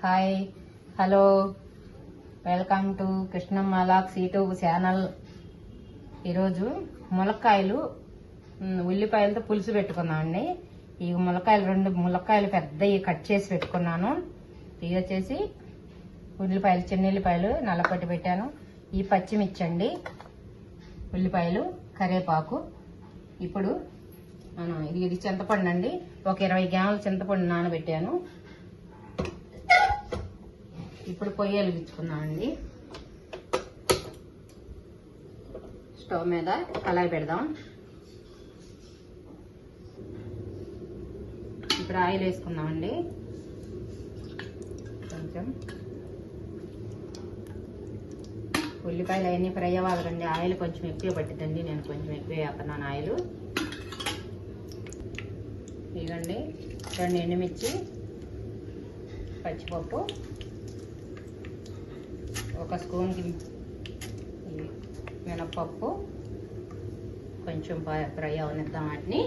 Hi, hello, welcome to Krishnamma lakhs YouTube channel. ఈరోజు ములక్కాయలు ఉల్లిపాయలతో పులుసు పెట్టుకున్నామండి. ఈ ములక్కాయలు 2 ములక్కాయలు పెద్దవి కట్ చేసి పెట్టుకున్నాను. ఇవి వచ్చేసి ఉల్లిపాయలు, చిన్న ఉల్లిపాయలు నల్లపొట్టి పెట్టాను. ఈ పచ్చిమిర్చి అండి, ఉల్లిపాయలు, కరివేపాకు. ఇప్పుడు ఇది చింతపండు అండి, ఒక 20 గ్రాముల చింతపండు నానబెట్టాను. ఇప్పుడు పొయ్యి వెలిగించుకున్నామండి. స్టవ్ మీద కళాయి పెడదాం. ఇప్పుడు ఆయిల్ వేసుకుందామండి. కొంచెం ఉల్లిపాయలు అవన్నీ ఫ్రై అవ్వాలండి. ఆయిల్ కొంచెం ఎక్కువ పట్టిద్దండి, నేను కొంచెం ఎక్కువ వేస్తున్నాను ఆయిల్. ఇదండి 2 ఎండుమిర్చి, పచ్చిపప్పు, 1 స్పూన్కి మినప్పప్పు, కొంచెం ఫ్రై అవనిద్దాం వాటిని.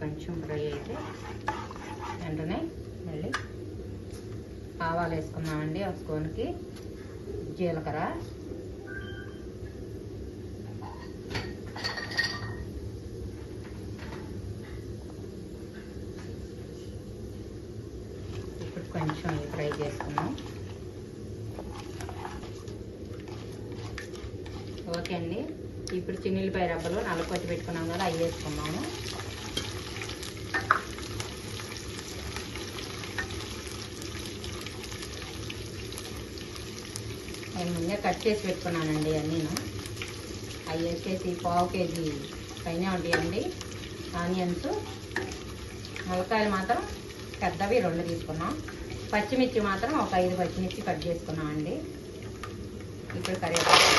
కొంచెం ఫ్రై అయితే వెంటనే మళ్ళీ ఆవాలు వేసుకున్నామండి. 1 స్పూన్కి జీలకర్ర, కొంచెం ఫ్రై చేసుకున్నాం. ఓకే అండి. ఇప్పుడు చిన్నుల్లిపాయ రబ్బలు నల్లపొట్టి పెట్టుకున్నాం కదా, అవి వేసుకున్నాము. నేను ముందే కట్ చేసి పెట్టుకున్నానండి అన్నీను. అవి వేసేసి 1/2 కేజీ పైన ఉంటాయండి ఆనియన్స్. ములక్కాయలు మాత్రం పెద్దవి 2 తీసుకున్నాం. పచ్చిమిర్చి మాత్రం ఒక 5 పచ్చిమిర్చి కట్ చేసుకున్నాం అండి. ఇప్పుడు కరివేపాకు,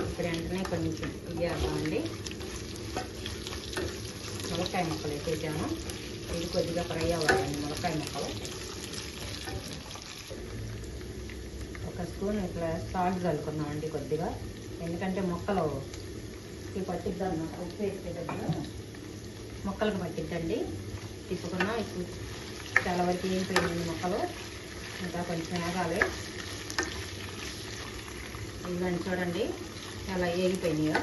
ఇప్పుడు వెంటనే కొంచెం వేద్దామండి. ములక్కాయ ముక్కలు వేసేసాము. ఇది కొద్దిగా ఫ్రై అవ్వాలండి ములక్కాయ ముక్కలు. 1 స్పూన్ ఇట్లా సాల్ట్ చల్లుకున్నామండి కొద్దిగా, ఎందుకంటే ముక్కలు పట్టిద్దాం అన్నమాట. ఉప్పు వేసేటప్పుడు ముక్కలకు పట్టిద్దండి. తిప్పుకున్నా. ఇప్పుడు చాలా వరకు వేగిపోయింది ముక్కలు, ఇంకా కొంచెం వేగాలి. ఇవన్నీ చూడండి చాలా వేగిపోయినాయో.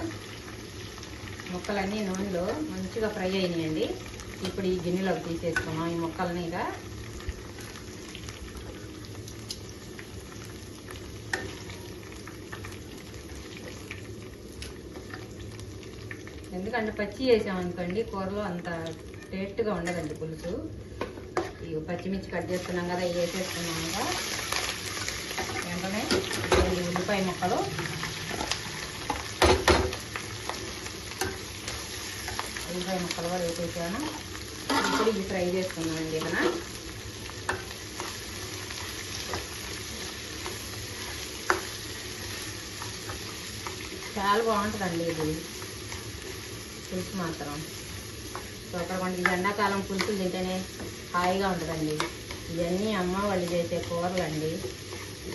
ముక్కలన్నీ నూనెలో మంచిగా ఫ్రై అయినాయండి. ఇప్పుడు ఈ గిన్నెలోకి తీసేసుకున్నాం ఈ ముక్కల్ని. ఇక ఎందుకంటే పచ్చి వేసామనుకోండి కూరలో అంత టేస్ట్గా ఉండదండి పులుసు. ఇవి పచ్చిమిర్చి కట్ చేసుకున్నాం కదా, ఇవి వేసేసుకున్నాం కదా. వెంటనే ఉల్లిపాయ ముక్కలు, కూడా వేసేసాను. ఇప్పుడు ఇవి ఫ్రై చేసుకున్నామండి. ఇక్కడ చాలా బాగుంటుందండి ఇది పులుసు మాత్రం. సూపర్గా ఉంటుంది. ఎండాకాలం పులుసులు తింటేనే హాయిగా ఉంటుందండి. ఇవన్నీ అమ్మ వాళ్ళు చేసే కూరలు అండి,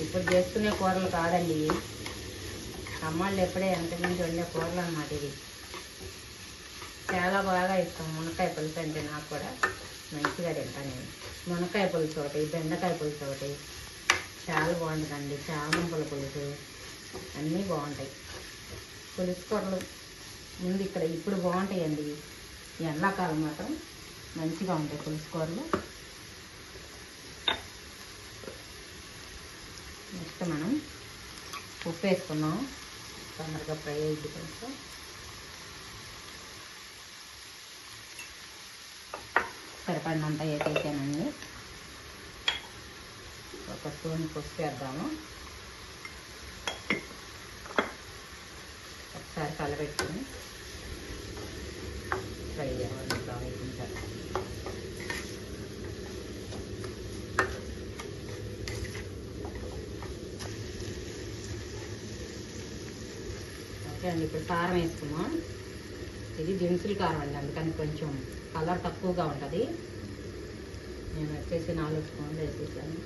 ఇప్పుడు చేసుకునే కూరలు కాదండి. అమ్మ వాళ్ళు ఎప్పుడే వెనక నుంచి వండే కూరలు అన్నమాట. ఇది చాలా బాగా ఇష్టం మునక్కాయ పులుసు అంటే. నాకు కూడా మంచిగా తింటాను నేను. మునక్కాయ పులుసు ఒకటి, బెండకాయ పులుసు ఒకటి చాలా బాగుంటుందండి. చామంతుల పులుసు అన్నీ బాగుంటాయి. పులుసు కూరలు ముందు ఇక్కడ ఇప్పుడు బాగుంటాయండి. ఎండాకాలం మాత్రం మంచిగా ఉంటాయి పులుసు కూరలు. నెక్స్ట్ మనం ఉప్పు వేసుకున్నాం, తొందరగా ఫ్రై అయ్యింది. కొంచెం సరిపడినంత వేసేసానండి. 1 స్పూన్ పసుపు వేద్దాము. ఒకసారి కలబెట్టుకుని ఫ్రై చేయాలి. ఇట్లా వేయించాలి. ఓకే అండి. ఇప్పుడు కారం వేసుకున్నాం. ఇది దినుసులు కారం అండి, అందుకని కొంచెం కలర్ తక్కువగా ఉంటుంది. నేను వచ్చేసి 4 స్పూన్లు వేసేసాను.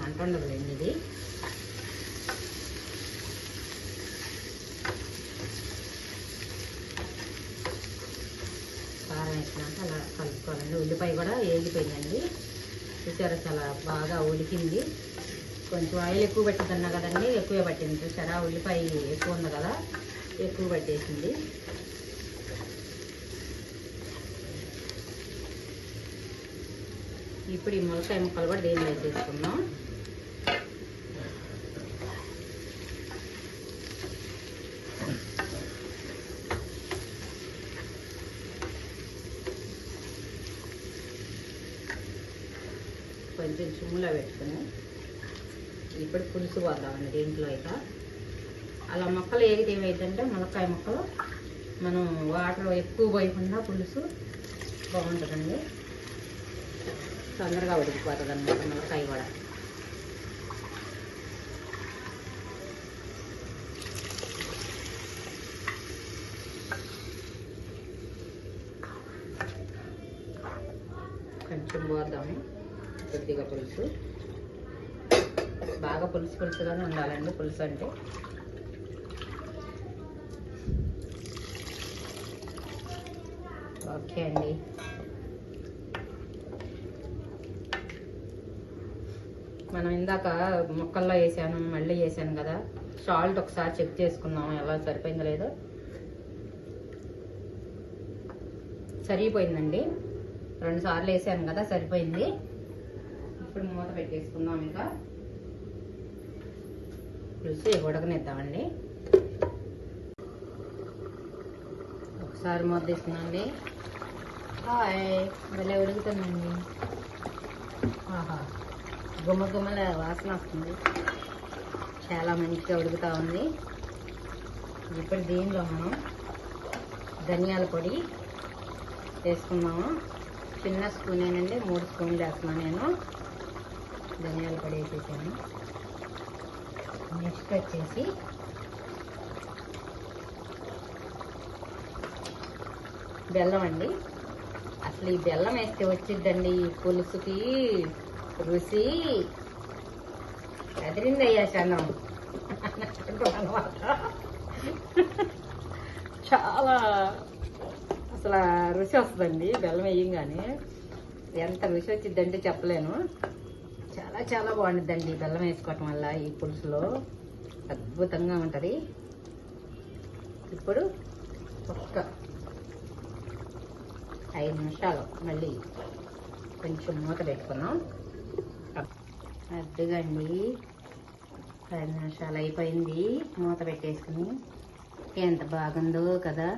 మంట ఉండదులేండి ఇది. కారం వేసినాక అలా కలుపుకోవాలండి. ఉల్లిపాయ కూడా వేగిపోయిందండి, చూసారా చాలా బాగా ఉడికింది. కొంచెం ఆయిల్ ఎక్కువ పట్టిందన్నా కదండి, ఎక్కువే పట్టింది. చూసారా ఉల్లిపాయ ఎక్కువ ఉంది కదా, ఎక్కువ పట్టేసింది. ఇప్పుడు ఈ ములక్కాయ ముక్కలు కూడా దీనిలో వేసేసుకుందాం. కొంచెం చిమ్ములో పెట్టుకుని ఇప్పుడు పులుసు పోద్దామండి దీంట్లో. ఇక అలా మొక్కలు ఏగితే ఏమైందంటే ములక్కాయ ముక్కలు మనం వాటర్ ఎక్కువ పోయకుండా పులుసు బాగుంటుందండి, తొందరగా ఉడికిపోతుంది అన్నమాట ములక్కాయ కూడా. కొంచెం పోద్దాము కొద్దిగా పులుసు. బాగా పులుసుగానే ఉండాలండి పులుసు అంటే. ఓకే అండి, మనం ఇందాక ముక్కల్లో వేసాను, మళ్ళీ వేసాను కదా, సాల్ట్ ఒకసారి చెక్ చేసుకుందాం ఎలా సరిపోయిందో లేదో. సరిపోయిందండి, 2 సార్లు వేసాను కదా, సరిపోయింది. ఇప్పుడు మూత పెట్టేసుకుందాం. ఇంకా పులుసు ఉడకనిద్దామండి. ఒకసారి మూత తీసుకున్నాండి. హాయ్, భలే ఉడుకుతుందండి. ఆహా, గుమ్మల వాసన వస్తుంది, చాలా మంచిగా ఉడుకుతూ ఉంది. ఇప్పుడు దీనిలో మనం ధనియాల పొడి వేసుకున్నాము. చిన్న స్పూనేనండి, 3 స్పూన్లు వేస్తున్నాను నేను. ధనియాల పొడి వేసేసాను. నెక్స్ట్ వచ్చేసి బెల్లం అండి. అసలు ఈ బెల్లం వేస్తే వచ్చిద్దండి ఈ పులుసుకి రుచి. అదిరిందయ్యా చంద్రం అనమాట. చాలా అసలు రుచి వస్తుందండి బెల్లం వేయంగానే. ఎంత రుచి వచ్చిద్దంటే చెప్పలేను. చాలా చాలా బాగుంటుందండి బెల్లం వేసుకోవటం వల్ల ఈ పులుసులో, అద్భుతంగా ఉంటుంది. ఇప్పుడు ఒక్క 5 నిమిషాలు మళ్ళీ కొంచెం మూత పెట్టుకున్నాం. అద్దుగండి 5 నిమిషాలు అయిపోయింది మూత పెట్టేసుకుని. ఎంత బాగుందో కదా,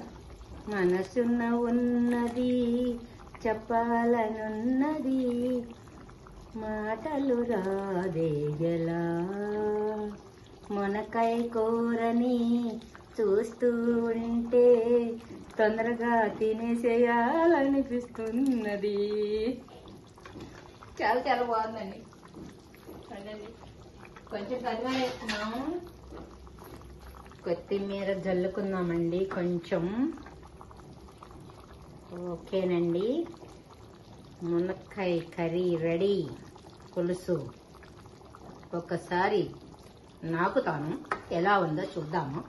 మనసున్న ఉన్నది చెప్పాలనున్నది, మాటలు రాదేగలా, మునక్కాయ కూరని చూస్తూ ఉంటే తొందరగా తినేసేయాలనిపిస్తున్నది. చాలా చాలా బాగుందండి. కొంచెం కరివేపాకు వేసుకున్నాము, కొత్తిమీర జల్లుకుందామండి కొంచెం. ఓకేనండి, మునక్కాయ కర్రీ రెడీ. పులుసు ఒకసారి నాకుతాను, ఎలా ఉందో చూద్దాము.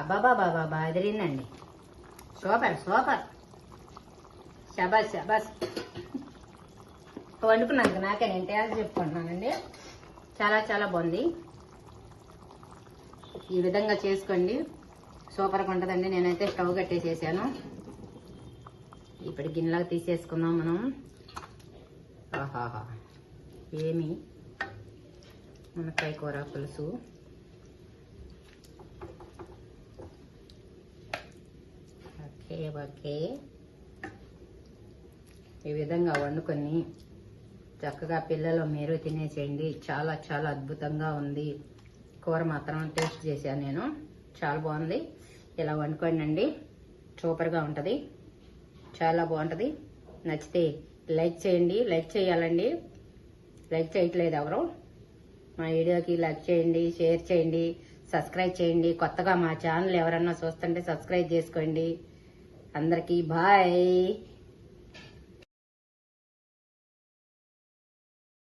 అబ్బాబాబాబా అదిరిందండి, సూపర్ సూపర్, శబాస్ శబాస్. వండుకున్నాను నాకే, నేను టేస్ట్ చెప్పుకుంటున్నానండి. చాలా చాలా బాగుంది. ఈ విధంగా చేసుకోండి, సూపర్గా ఉంటుందండి. నేనైతే స్టవ్ కట్టేసేసాను. ఇప్పుడు గిన్నెలాగా తీసేసుకుందాం మనం. ఆహాహా, ఏమి మునక్కాయ కూర పులుసు. ఓకే ఓకే, ఈ విధంగా వండుకొని చక్కగా పిల్లలు మీరు తినేసేయండి. చాలా చాలా అద్భుతంగా ఉంది. కూర మాత్రం టేస్ట్ చేశాను నేను, చాలా బాగుంది. ఇలా వండుకోండి అండి, సూపర్గా ఉంటుంది, చాలా బాగుంటుంది. నచ్చితే లైక్ చేయండి. లైక్ చేయాలండి, లైక్ చేయట్లేదు ఎవరు. మా వీడియోకి లైక్ చేయండి, షేర్ చేయండి, సబ్స్క్రైబ్ చేయండి. కొత్తగా మా ఛానల్ ఎవరన్నా చూస్తుంటే సబ్స్క్రైబ్ చేసుకోండి. అందరికీ బాయ్.